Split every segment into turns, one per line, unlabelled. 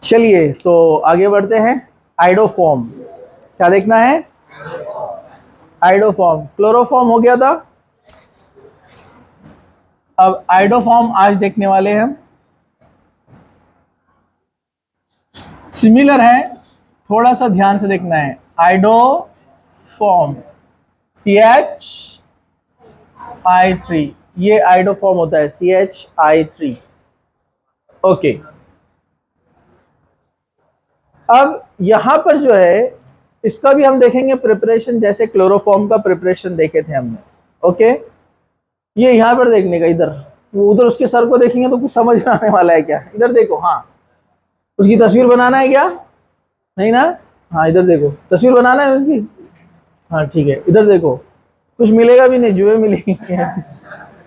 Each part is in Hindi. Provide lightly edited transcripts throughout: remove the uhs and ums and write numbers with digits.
चलिए तो आगे बढ़ते हैं। आइडोफॉर्म, क्या देखना है? आइडोफॉर्म। क्लोरोफॉर्म हो गया था, अब आइडोफॉर्म आज देखने वाले हैं हम। सिमिलर है, थोड़ा सा ध्यान से देखना है। आइडोफॉर्म CH I3, ये आइडोफॉर्म होता है CH I3। ओके, अब यहां पर जो है इसका भी हम देखेंगे प्रिपरेशन, जैसे क्लोरोफॉर्म का प्रिपरेशन देखे थे हमने। ओके, ये यहां पर देखने का, इधर वो उधर उसके सर को देखेंगे तो कुछ समझ में आने वाला है क्या? इधर देखो, हाँ उसकी तस्वीर बनाना है क्या? नहीं ना? हाँ इधर देखो, तस्वीर बनाना है उसकी। हाँ ठीक है, इधर देखो, कुछ मिलेगा भी नहीं, जुए मिलेंगे।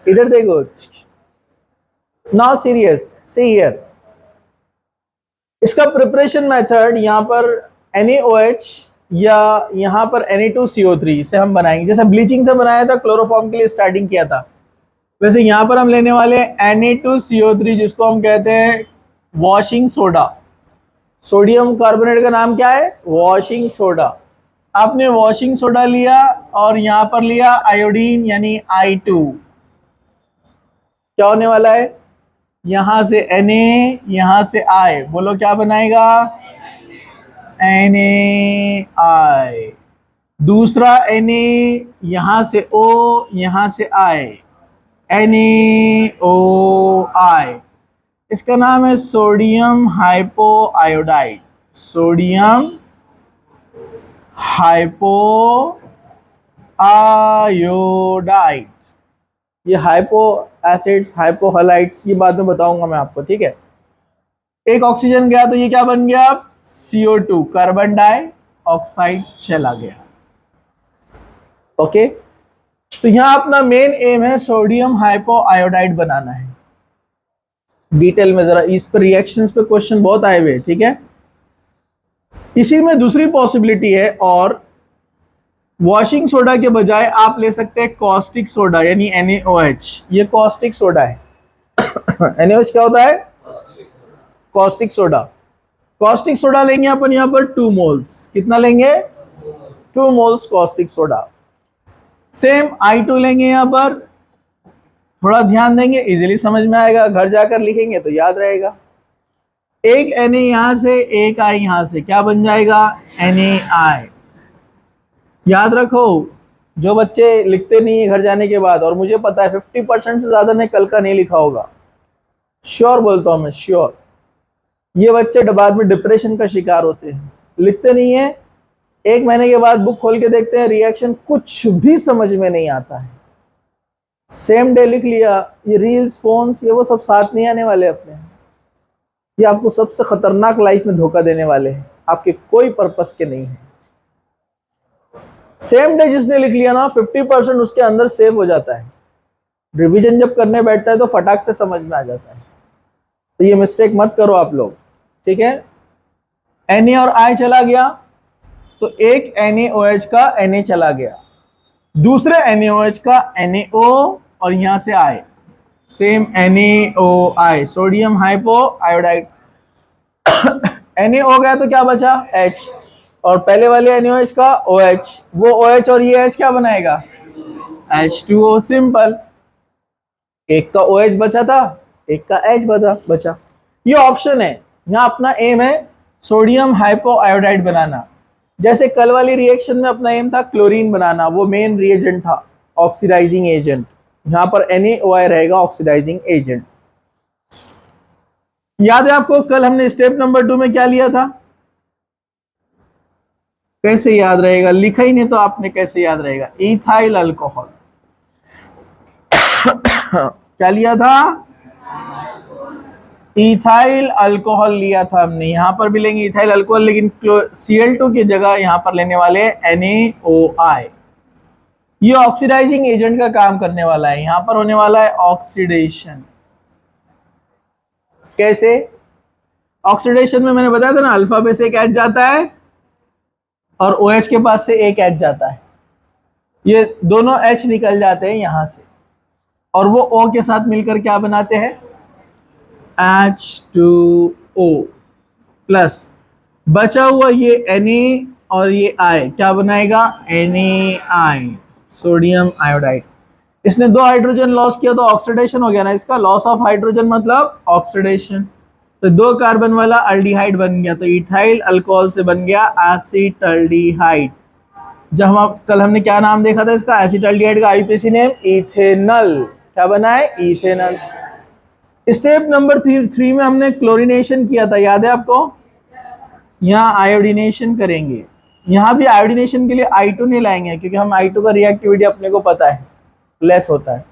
इधर देखो, नाउ सीरियस सी हियर। इसका प्रिपरेशन मेथड यहाँ पर NaOH या यहाँ पर Na2CO3 से हम बनाएंगे। जैसे ब्लीचिंग से बनाया था, क्लोरोफॉर्म के लिए स्टार्टिंग किया था, वैसे यहाँ पर हम लेने वाले Na2CO3, जिसको हम कहते हैं वॉशिंग सोडा। सोडियम कार्बोनेट का नाम क्या है? Washing soda. आपने वॉशिंग सोडा लिया और यहाँ पर लिया आयोडीन यानी I2। क्या होने वाला है? यहां से Na, यहां से I, बोलो क्या बनाएगा? NaI। दूसरा Na, यहां से O, यहां से I, NaOI। इसका नाम है sodium hypo iodide. Sodium hypo iodide. ये हाइपो एसिड्स, हाइपो हलाइड्स की बाद में बताऊंगा मैं आपको, ठीक है। एक ऑक्सीजन गया तो ये क्या बन गया? CO2, कार्बन डाइऑक्साइड चला गया। ओके, तो यहां अपना मेन एम है सोडियम हाइपो आयोडाइड बनाना है। डिटेल में जरा इस पर रिएक्शंस पे क्वेश्चन बहुत आए हुए, ठीक है। इसी में दूसरी पॉसिबिलिटी है, और वॉशिंग सोडा के बजाय आप ले सकते हैं कॉस्टिक सोडा यानी NaOH। ये कॉस्टिक सोडा है। NaOH क्या होता है? Caustic soda. कॉस्टिक सोडा लेंगे अपन यहाँ पर 2 मोल्स। कितना लेंगे? 2 moles caustic soda. Same I2 लेंगे यहाँ पर, थोड़ा ध्यान देंगे, इजीली समझ में आएगा, घर जाकर लिखेंगे तो याद रहेगा। एक Na यहां से, एक I यहां से, क्या बन जाएगा? NaI। याद रखो, जो बच्चे लिखते नहीं है घर जाने के बाद, और मुझे पता है 50% से ज्यादा ने कल का नहीं लिखा होगा, श्योर बोलता हूं मैं, श्योर, ये बच्चे बाद में डिप्रेशन का शिकार होते हैं। लिखते नहीं है, 1 महीने के बाद बुक खोल के देखते हैं, रिएक्शन कुछ भी समझ में नहीं आता है। सेम डे लिख लिया, ये रील्स, फोन्स, ये वो सब साथ नहीं आने वाले अपने। ये आपको सबसे खतरनाक लाइफ में धोखा देने वाले हैं, आपके कोई पर्पस के नहीं है। सेम डे जिसने लिख लिया ना, 50% उसके अंदर सेव हो जाता है। रिवीजन जब करने बैठता है तो फटाक से समझ में आ जाता है। तो ये मिस्टेक मत करो आप लोग, ठीक है। Na और I चला गया तो एक NaOH का Na चला गया, दूसरे NaOH का NaO, और यहां से I, same NaOI, sodium hypo iodide. Na हो गया तो क्या बचा? H, और पहले वाले NaOH का OH, वो OH और ये H क्या बनाएगा? H2O, simple. एक का OH बचा था, एक का H बचा। ये ऑप्शन है, यहां अपना एम है सोडियम हाइपो आयोडाइड बनाना। जैसे कल वाली रिएक्शन में अपना एम था क्लोरीन बनाना, वो मेन रिएजेंट था, ऑक्सीडाइजिंग एजेंट। यहां पर NaOI रहेगा ऑक्सीडाइजिंग एजेंट। याद है आपको कल हमने स्टेप नंबर 2 में क्या लिया था? कैसे याद रहेगा? लिखा ही नहीं तो आपने कैसे याद रहेगा? Ethyl alcohol. क्या लिया था? इथाइल अल्कोहल लिया था हमने। यहां पर भी लेंगे इथाइल अल्कोहल, लेकिन Cl2 की जगह यहां पर लेने वाले NaOI। ये ऑक्सीडाइजिंग एजेंट का काम करने वाला है, यहां पर होने वाला है ऑक्सीडेशन। कैसे ऑक्सीडेशन में? मैंने बताया था ना, अल्फा पे से एक H जाता है और OH के पास से एक H जाता है, ये दोनों H निकल जाते हैं यहां से, और वो O के साथ मिलकर क्या बनाते हैं? H2O। प्लस बचा हुआ ये Na और ये I क्या बनाएगा, NaI, सोडियम आयोडाइड। इसने 2 हाइड्रोजन लॉस किया तो ऑक्सीडेशन हो गया ना इसका, लॉस ऑफ हाइड्रोजन मतलब ऑक्सीडेशन। तो 2 कार्बन वाला अल्डिहाइड बन गया, तो इथाइल अल्कोहल से बन गया एसिटल्डिहाइड। जब कल हमने क्या नाम देखा था इसका, एसिटल्डिहाइड का आईपीसी नेम इथेनल, क्या बना है, इथेनल। स्टेप नंबर 3 में हमने क्लोरीनेशन किया था, याद है आपको। यहाँ आयोडीनेशन करेंगे, यहाँ भी आयोडीनेशन के लिए I2 नहीं लाएंगे क्योंकि हम I2 का रिएक्टिविटी अपने को पता है लेस होता है।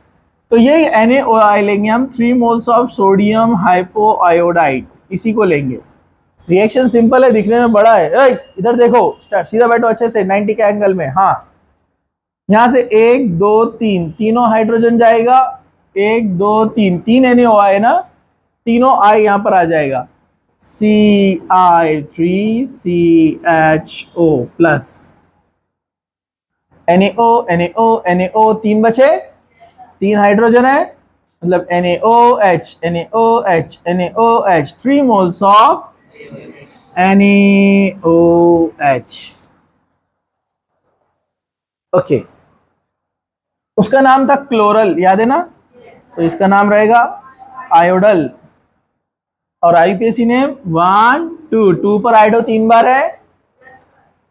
तो यही NaOI लेंगे हम, 3 moles of sodium hypo iodide, इसी को लेंगे। रिएक्शन सिंपल है, दिखने में बड़ा है। इधर देखो, सीधा बैठो अच्छे से 90 के एंगल में। हाँ, यहां से 1 2 3 तीनों हाइड्रोजन जाएगा, 1 2 3 3 NaOI है ना, तीनों I यहां पर आ जाएगा, CI3CHO plus NaO NaO NaO, 3 बचे, 3 हाइड्रोजन है, मतलब NaOH NaOH NaOH, 3 moles of NaOH। Okay, उसका नाम था क्लोरल, याद है ना, तो इसका नाम रहेगा आयोडल। और आईपीएसी नेम 1 2 2 पर आइडो 3 बार है,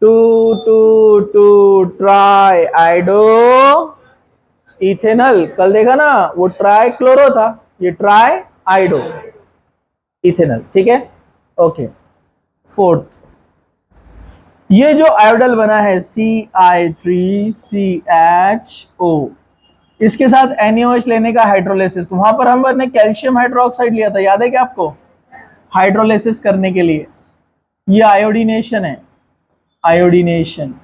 2 2 2 ट्राई आइडो इथेनल। कल देखा ना, वो ट्राई क्लोरो था, ये ट्राई आइडो इथेनल, ठीक है। ओके, फोर्थ, ये जो आयोडल बना है CI3CHO, इसके साथ NaOH लेने का हाइड्रोलिसिस, वहां पर हमने कैल्शियम हाइड्रोक्साइड लिया था, याद है क्या आपको, हाइड्रोलिसिस करने के लिए। ये आयोडीनेशन है, आयोडीनेशन,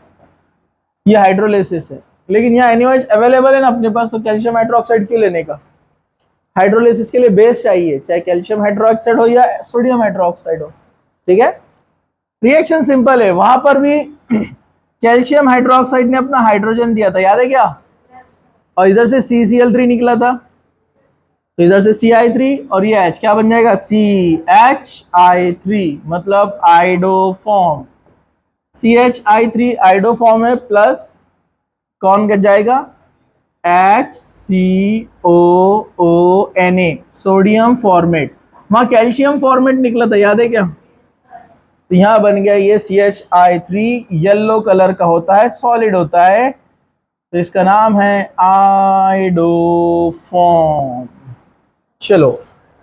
ये हाइड्रोलिसिस है। लेकिन यहाँ NaOH अवेलेबल है ना अपने पास, तो कैल्शियम हाइड्रोक्साइड क्यों लेने का। हाइड्रोलिसिस के लिए बेस चाहिए, चाहे कैल्शियम हाइड्रोक्साइड हो या सोडियम हाइड्रोक्साइड हो, ठीक है। रिएक्शन सिंपल है, वहां पर भी कैल्शियम हाइड्रोक्साइड ने अपना हाइड्रोजन दिया था, याद है क्या, और इधर से CCl3 निकला था, तो इधर से CI3 और ये H क्या बन जाएगा, CHI3, मतलब आइडोफॉर्म। CHI3 आइडोफॉर्म है, प्लस कौन कर जाएगा, HCOONA, सोडियम फॉर्मेट। वहां कैल्शियम फॉर्मेट निकला था, याद है क्या, तो यहां बन गया ये CHI3, येलो कलर का होता है, सॉलिड होता है, तो इसका नाम है आइडोफॉर्म। चलो,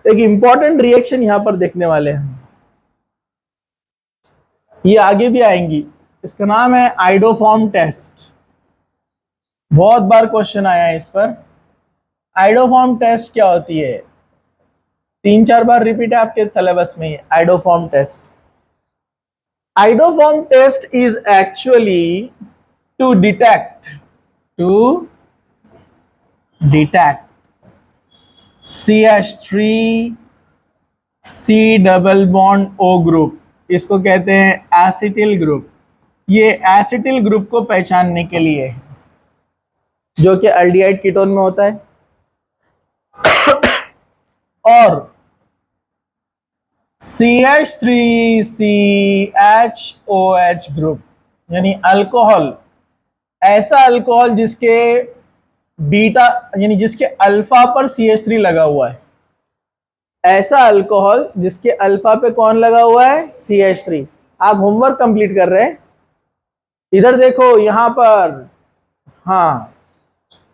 एक इंपॉर्टेंट रिएक्शन यहां पर देखने वाले हैं, ये आगे भी आएंगी, इसका नाम है आइडोफॉर्म टेस्ट। बहुत बार क्वेश्चन आया है इस पर। आइडोफॉर्म टेस्ट क्या होती है, 3-4 बार रिपीट है आपके सिलेबस में ये iodoform test. Iodoform test is actually to detect CH3 C double bond O group, इसको कहते हैं एसिटिल ग्रुप। ये एसिटिल ग्रुप को पहचानने के लिए है, जो कि एल्डिहाइड कीटोन में होता है। और CH3CHOH ग्रुप, यानी अल्कोहल, ऐसा अल्कोहल जिसके बीटा यानी जिसके अल्फा पर CH3 लगा हुआ है, ऐसा अल्कोहल जिसके अल्फा पे कौन लगा हुआ है, CH3। आप होमवर्क कंप्लीट कर रहे हैं, इधर देखो यहां पर, हाँ,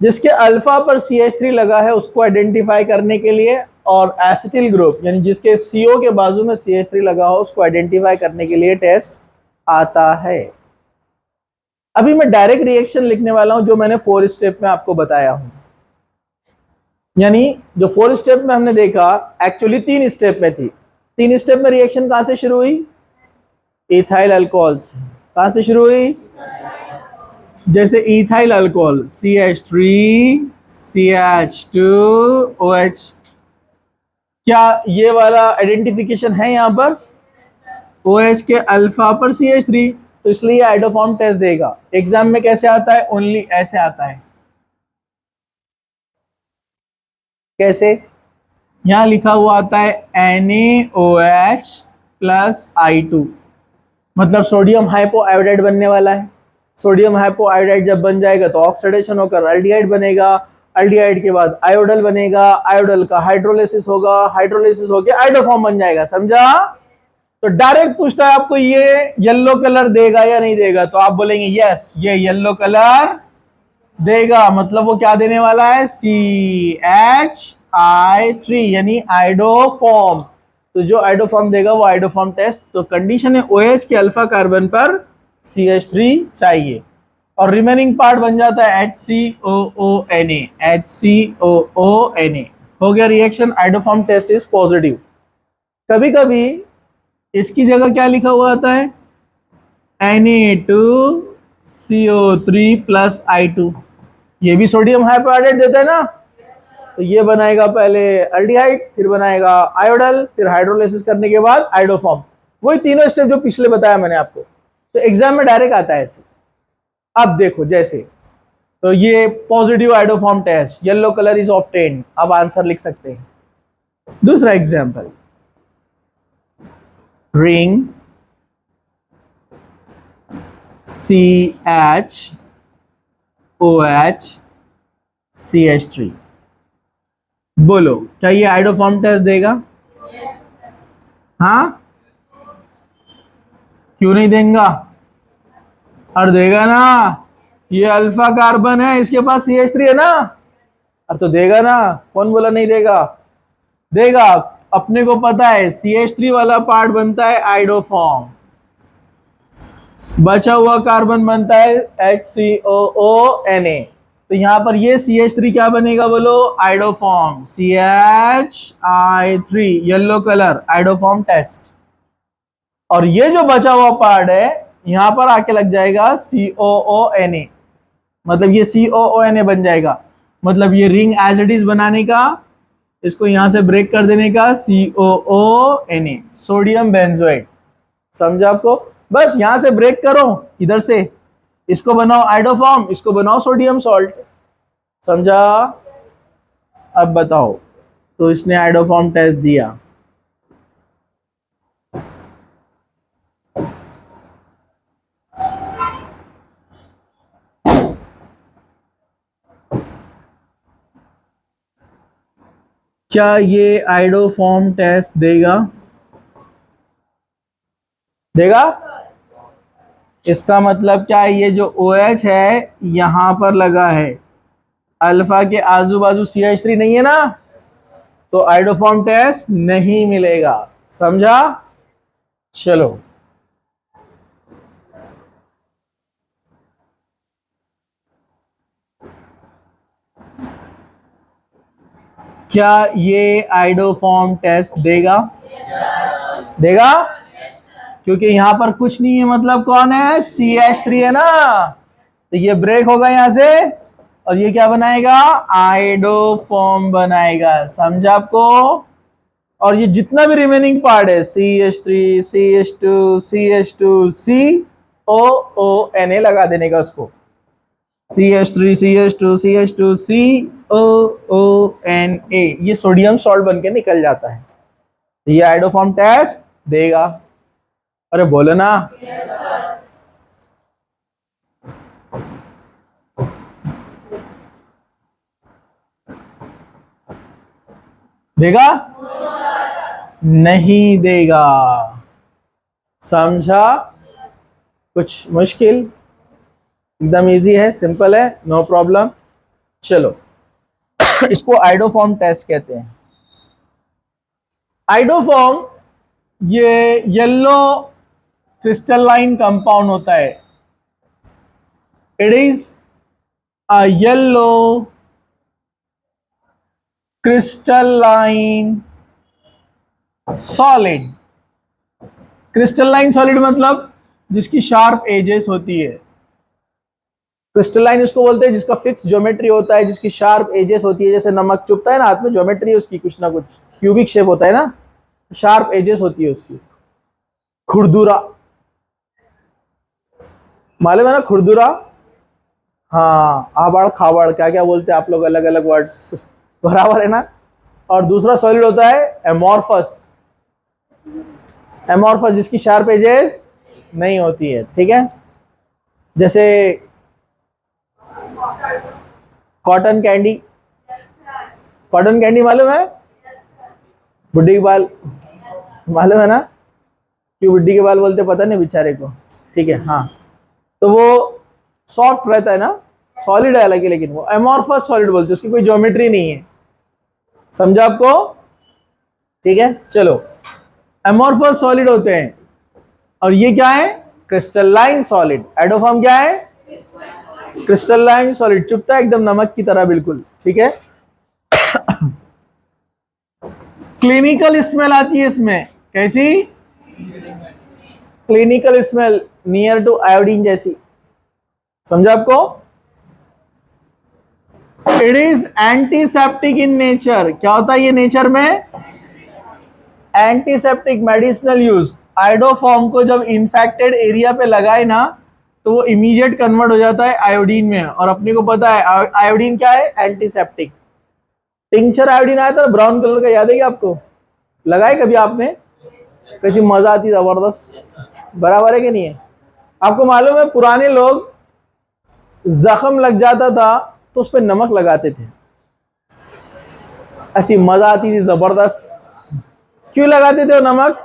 जिसके अल्फा पर CH3 लगा है उसको आइडेंटिफाई करने के लिए, और एसिटिल ग्रुप यानी जिसके CO के बाजू में CH3 लगा हो उसको आइडेंटिफाई करने के लिए टेस्ट आता है। अभी मैं डायरेक्ट रिएक्शन लिखने वाला हूं जो मैंने 4 स्टेप में आपको बताया हूं, यानी जो 4 स्टेप में हमने देखा एक्चुअली 3 स्टेप में थी। 3 स्टेप में रिएक्शन कहां से शुरू हुई, इथाइल अल्कोहल से। कहां से शुरू हुई, जैसे इथाइल अल्कोहल CH3 CH2OH, क्या ये वाला आइडेंटिफिकेशन है यहां पर, OH के अल्फा पर CH3, तो इसलिए आइडोफॉर्म टेस्ट देगा। एग्जाम में कैसे आता है, ओनली ऐसे आता है। कैसे, यहां लिखा हुआ आता है NaOH प्लस I2, मतलब सोडियम हाइपो आयोडाइड बनने वाला है। सोडियम हाइपो आयोडाइड जब बन जाएगा तो ऑक्सीडेशन होकर अल्डिहाइड बनेगा, अल्डिहाइड के बाद आयोडल बनेगा, आयोडल का हाइड्रोलिसिस होगा, हाइड्रोलिसिस होकर आयोडोफॉर्म बन जाएगा। समझा? तो डायरेक्ट पूछता है आपको ये येलो कलर देगा या नहीं देगा, तो आप बोलेंगे यस ये येलो कलर देगा, मतलब वो क्या देने वाला है, CH3 यानी आइडोफॉर्म। तो जो आइडोफॉर्म देगा वो आइडोफॉर्म टेस्ट। तो कंडीशन है OH के अल्फा कार्बन पर CH3 चाहिए और रिमेनिंग पार्ट बन जाता है HCOONA। HCOONA हो गया reaction, iodoform test is positive. कभी कभी इसकी जगह क्या लिखा हुआ आता है, Na2CO3 प्लस I2, ये भी सोडियम हाइपोआयोडाइड देता है ना, तो ये बनाएगा पहले अल्डिहाइड, फिर बनाएगा आयोडल, फिर हाइड्रोलिसिस करने के बाद आइडोफॉर्म। वही तीनों स्टेप जो पिछले बताया मैंने आपको, तो एग्जाम में डायरेक्ट आता है ऐसे। अब देखो जैसे, तो ये positive iodoform test, yellow colour is obtained, अब आंसर लिख सकते हैं। दूसरा एग्जाम्पल, रिंग CHOH CH3, बोलो क्या ये आइडोफॉर्म टेस्ट देगा? हाँ, क्यों नहीं देगा? और देगा ना, ये अल्फा कार्बन है, इसके पास CH3 है ना, और तो देगा ना। कौन बोला नहीं देगा? देगा। अपने को पता है CH3 वाला पार्ट बनता है आइडोफॉर्म, बचा हुआ कार्बन बनता है HCOONA। तो यहां पर ये CH3 क्या बनेगा बोलो, iodoform, CHI3 yellow colour, iodoform test. और ये जो बचा हुआ पार्ट है यहां पर आके लग जाएगा COONA, मतलब ये COONA बन जाएगा। मतलब ये रिंग एज इट इज बनाने का, इसको यहां से ब्रेक कर देने का, COONA सोडियम बेंजोएट। समझा आपको? बस यहां से ब्रेक करो, इधर से इसको बनाओ आइडोफॉर्म, इसको बनाओ सोडियम सॉल्ट। समझा? अब बताओ, तो इसने आइडोफॉर्म टेस्ट दिया, क्या ये आइडोफॉर्म टेस्ट देगा? देगा। इसका मतलब क्या है, ये जो OH है यहां पर लगा है, अल्फा के आजू बाजू CH3 नहीं है ना, तो आइडोफॉर्म टेस्ट नहीं मिलेगा। समझा? चलो, क्या ये आइडोफॉर्म टेस्ट देगा? देगा, क्योंकि यहां पर कुछ नहीं है, मतलब कौन है, CH3 है ना, तो ये ब्रेक होगा यहां से और ये क्या बनाएगा, आइडोफॉर्म बनाएगा। समझा आपको? और ये जितना भी रिमेनिंग पार्ट है CH3 CH2 CH2 COONA लगा देने का उसको, CH3 CH2 CH2 COONA, ये सोडियम सॉल्ट बन के निकल जाता है। ये आइडोफॉर्म टेस्ट देगा। अरे बोलो ना। देगा? नहीं देगा। समझा? कुछ मुश्किल? एकदम इजी है, सिंपल है, नो प्रॉब्लम। चलो इसको आइडोफॉर्म टेस्ट कहते हैं। आइडोफॉर्म ये येलो क्रिस्टलाइन कंपाउंड होता है, it is a yellow crystalline solid. Crystalline solid मतलब जिसकी शार्प एजेस होती है। क्रिस्टलाइन उसको बोलते हैं जिसका फिक्स ज्योमेट्री होता है, जिसकी शार्प एजेस होती है, जैसे नमक चुभता है ना हाथ में, ज्योमेट्री उसकी कुछ ना कुछ क्यूबिक शेप होता है ना, शार्प एजेस होती है उसकी। खुरदुरा, मालूम है ना खुरदुरा? हाँ, आबाड़ खाबाड़ क्या क्या बोलते हैं आप लोग, अलग अलग वर्ड्स, बराबर है ना। और दूसरा सॉलिड होता है एमॉर्फस, एमोर्फस जिसकी शार्प एजेस नहीं होती है, ठीक है। जैसे कॉटन कैंडी, कॉटन कैंडी मालूम है, बुड्ढी के बाल मालूम है ना, कि बुड्ढी के बाल बोलते पता नहीं बेचारे को, ठीक है। हाँ, तो वो सॉफ्ट रहता है ना, सॉलिड है हालांकि, लेकिन वो एमोर्फस सॉलिड बोलते हैं, उसकी कोई ज्योमेट्री नहीं है, समझा आपको, ठीक है। चलो, एमोर्फस सॉलिड होते हैं, और ये क्या है, क्रिस्टलाइन सॉलिड। एडोफॉर्म क्या है, क्रिस्टलाइन सॉलिड, चुपता है एकदम नमक की तरह बिल्कुल, ठीक है। क्लिनिकल स्मेल आती है इसमें, कैसी, clinical smell near to iodine जैसी, समझा आपको। It is antiseptic in nature, क्या होता है ये नेचर में, एंटीसेप्टिक, मेडिसिनल यूज। आयोडोफॉर्म को जब इन्फेक्टेड एरिया पे लगाए ना, तो वो इमीडिएट कन्वर्ट हो जाता है आयोडीन में, और अपने को पता है आयोडीन क्या है, एंटीसेप्टिक। टिंचर आयोडीन आया था ब्राउन कलर का, याद है क्या आपको, लगाए कभी आपने, कैसी मजा आती, जबरदस्त, बराबर है कि नहीं है। आपको मालूम है पुराने लोग जख्म लग जाता था तो उस पर नमक लगाते थे, ऐसी मजा आती थी जबरदस्त। क्यों लगाते थे वो नमक,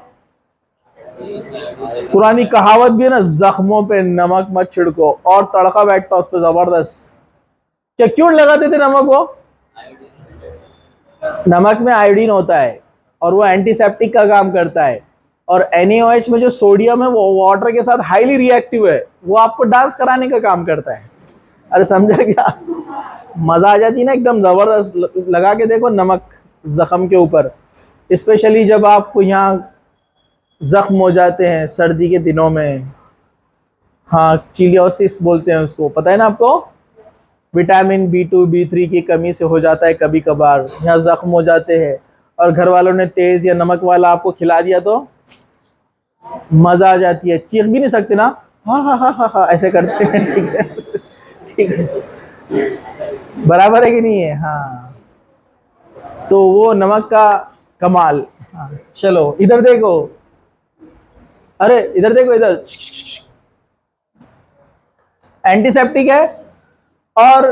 पुरानी कहावत भी है ना, जख्मों पे नमक मत छिड़को, और तड़का बैठता उस पर जबरदस्त। क्या क्यों लगाते थे नमक, वो नमक में आयोडीन होता है और वो एंटीसेप्टिक का काम करता है, और NaOH में जो सोडियम है वो वाटर के साथ हाईली रिएक्टिव है, वो आपको डांस कराने का काम करता है। अरे समझा क्या, मजा आ जाती है ना एकदम जबरदस्त। लगा के देखो नमक जख्म के ऊपर, स्पेशली जब आपको यहाँ जख्म हो जाते हैं सर्दी के दिनों में। हाँ, चिलियोसिस बोलते हैं उसको, पता है ना आपको, विटामिन B2 B3 की कमी से हो जाता है कभी कभार, यहाँ जख्म हो जाते हैं, और घर वालों ने तेज या नमक वाला आपको खिला दिया तो मजा आ जाती है, चीख भी नहीं सकते ना, हाँ हाँ हाँ हाँ हाँ ऐसे करते हैं, ठीक है, ठीक है, बराबर है कि नहीं है। हाँ, तो वो नमक का कमाल। हाँ, चलो इधर देखो, अरे इधर देखो, इधर एंटीसेप्टिक है, और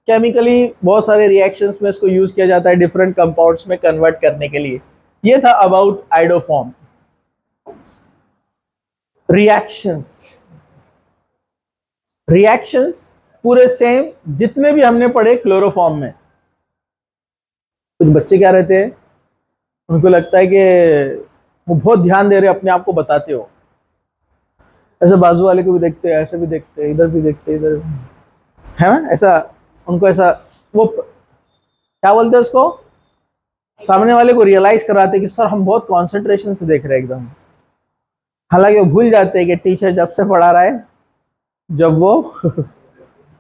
केमिकली बहुत सारे रिएक्शंस में इसको यूज किया जाता है डिफरेंट कंपाउंड्स में कन्वर्ट करने के लिए। ये था अबाउट आयोडोफॉर्म। रिएक्शंस, रिएक्शंस पूरे सेम जितने भी हमने पढ़े क्लोरोफॉर्म में। कुछ बच्चे क्या रहते हैं, उनको लगता है कि वो बहुत ध्यान दे रहे, अपने आप को बताते हो, ऐसे बाजू वाले को भी देखते हैं, ऐसे भी देखते हैं, इधर भी देखते हैं, इधर है ना, ऐसा उनको, ऐसा वो क्या बोलते हैं उसको, सामने वाले को रियलाइज कराते हैं कि सर हम बहुत कंसंट्रेशन से देख रहे हैं एकदम, हालांकि वो भूल जाते हैं कि टीचर जब से पढ़ा रहा है जब वो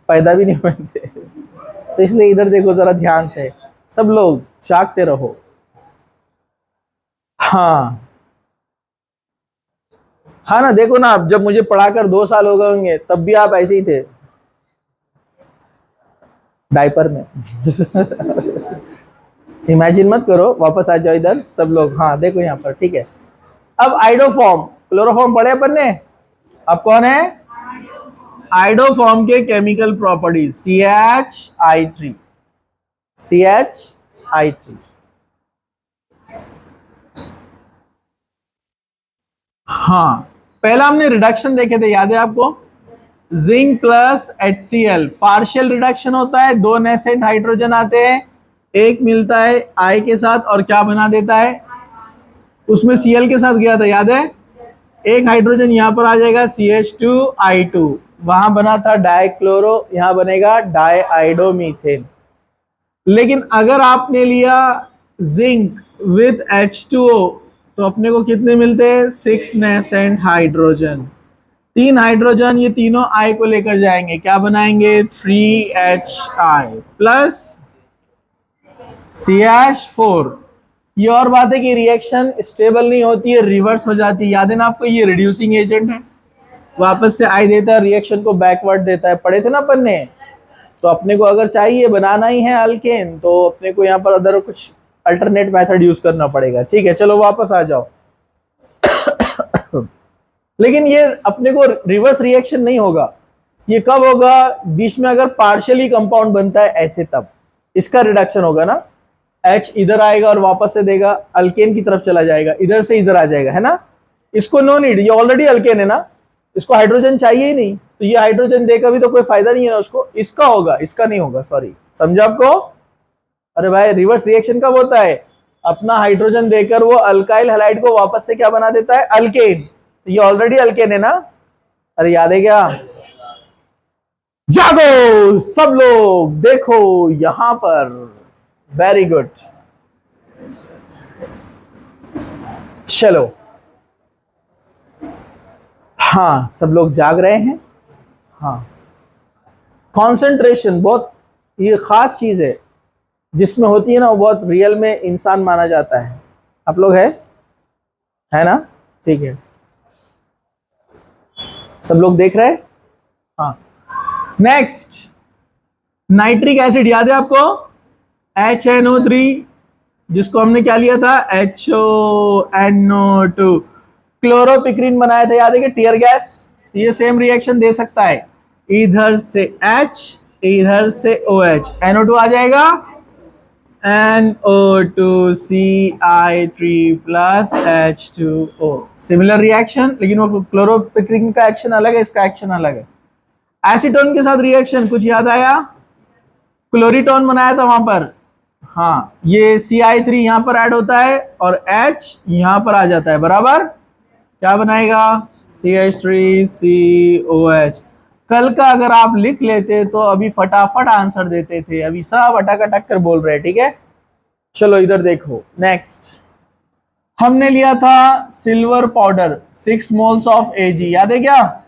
पैदा भी नहीं हुए थे। तो इसलिए इधर देखो जरा ध्यान से, सब लोग जागते रहो। हाँ हाँ ना, देखो ना, आप जब मुझे पढ़ाकर 2 साल हो गए होंगे तब भी आप ऐसे ही थे, डायपर में। इमेजिन मत करो, वापस आ जाओ इधर सब लोग। हाँ देखो यहाँ पर, ठीक है। अब आयोडोफॉर्म, क्लोरोफॉर्म पढ़े अपन ने, अब कौन है, आयोडोफॉर्म के केमिकल प्रॉपर्टीज, CH3, CH3। हाँ, पहला हमने रिडक्शन देखे थे, याद है आपको, zinc plus HCl, partial reduction होता है, 2 नेसेंट हाइड्रोजन आते हैं, एक मिलता है I के साथ और क्या बना देता है, उसमें Cl के साथ गया था, याद है, एक हाइड्रोजन यहां पर आ जाएगा, CH2I2, वहां बना था डाइक्लोरो, यहां बनेगा डाइआइडोमीथेन। लेकिन अगर आपने लिया जिंक विथ H2O तो अपने को कितने मिलते हैं, 6 नेसेंट हाइड्रोजन, 3 हाइड्रोजन, ये तीनों I को लेकर जाएंगे, क्या बनाएंगे, 3HI प्लस CH4। ये और बात है कि रिएक्शन स्टेबल नहीं होती है, रिवर्स हो जाती है, याद है ना आपको, ये रिड्यूसिंग एजेंट है, वापस से I देता है, रिएक्शन को बैकवर्ड देता है, पढ़े थे ना अपन ने। तो अपने को अगर चाहिए बनाना ही है अल्केन, तो अपने को यहाँ पर अदर कुछ अल्टरनेट मेथड यूज करना पड़ेगा, ठीक है। चलो वापस आ जाओ। लेकिन ये अपने को रिवर्स रिएक्शन नहीं होगा। ये कब होगा? बीच में अगर पार्शियली कंपाउंड बनता है ऐसे, तब इसका रिडक्शन होगा ना। H इधर आएगा और वापस से देगा, अल्केन की तरफ चला जाएगा, इधर से इधर आ जाएगा, है ना। इसको नो नीड, ये ऑलरेडी अल्केन है ना, इसको हाइड्रोजन चाहिए ही नहीं, तो ये हाइड्रोजन देकर भी तो कोई फायदा नहीं है ना उसको। इसका होगा, इसका नहीं होगा, सॉरी, समझा आपको? अरे भाई, रिवर्स रिएक्शन कब होता है? अपना हाइड्रोजन देकर वो अल्काइल हैलाइड को वापस से क्या बना देता है? अल्केन। तो ये ऑलरेडी अल्केन है ना। अरे याद है क्या? जागो सब लोग, देखो यहां पर, वेरी गुड। चलो, हाँ सब लोग जाग रहे हैं। हाँ, कंसंट्रेशन बहुत ये खास चीज है, जिसमें होती है ना वो बहुत रियल में इंसान माना जाता है। आप लोग है ना? ठीक है, सब लोग देख रहे हैं। हाँ, नेक्स्ट, नाइट्रिक एसिड याद है आपको? HNO3, जिसको हमने क्या लिया था? HONO2। क्लोरोपिक्रीन बनाया था, याद है कि टीयर गैस। ये सेम रिएक्शन दे सकता है, इधर से H इधर से OH, NO2 आ जाएगा, NO2CI3 plus H2O। Similar reaction, लेकिन वो क्लोरोपिक्रीन का एक्शन अलग है, इसका एक्शन अलग है। एसीटोन के साथ रिएक्शन कुछ याद आया? क्लोरीटोन बनाया था वहां पर। हाँ, ये CI3 यहां पर ऐड होता है और H यहां पर आ जाता है, बराबर। क्या बनाएगा? CH3COH। कल का अगर आप लिख लेते तो अभी फटाफट आंसर देते थे, अभी सब अटक अटक कर बोल रहे हैं, ठीक है। चलो इधर देखो, नेक्स्ट हमने लिया था silver powder, 6 moles of Ag, याद है क्या?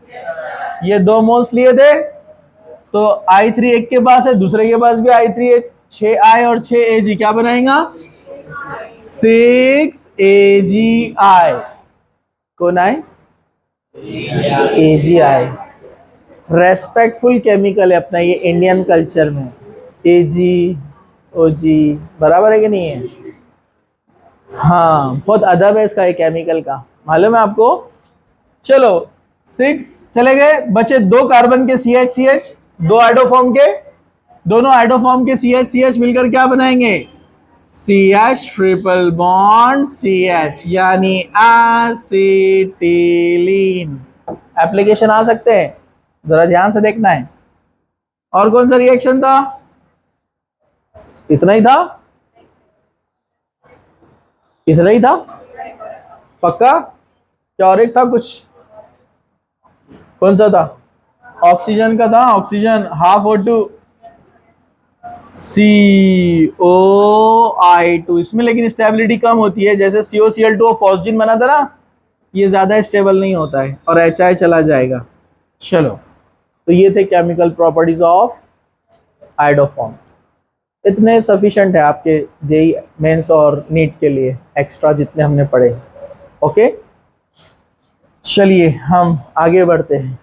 ये 2 मोल्स लिए थे, तो I3 एक के पास है, दूसरे के पास भी I3 है, 6I और 6Ag क्या बनाएगा? 6AgI। कौन आई? AgI। रेस्पेक्टफुल केमिकल है अपना ये इंडियन कल्चर में। Ag OG बराबर है कि नहीं है? हाँ, बहुत अदब है इसका, ये केमिकल का, मालूम है आपको? चलो 6 चले गए, बचे 2 कार्बन के CH, 2 हाइड्रोफॉर्म के, दोनों हाइड्रोफॉर्म के CH मिलकर क्या बनाएंगे? CH ट्रिपल बॉन्ड CH, यानी एसिटिलीन। एप्लीकेशन आ सकते हैं, जरा ध्यान से देखना है। और कौन सा रिएक्शन था? इतना ही था? इतना ही था पक्का? क्या और एक था कुछ? कौन सा था? ऑक्सीजन का था, ऑक्सीजन हाफ O2 CO2। इसमें लेकिन स्टेबिलिटी कम होती है, जैसे COCl2 फॉस्जिन बना था ना, ये ज्यादा स्टेबल नहीं होता है और HI चला जाएगा। चलो, तो ये थे केमिकल प्रॉपर्टीज ऑफ आइडोफॉर्म। इतने सफिशिएंट है आपके जेई मेंस और नीट के लिए, एक्स्ट्रा जितने हमने पढ़े। ओके, चलिए हम आगे बढ़ते हैं।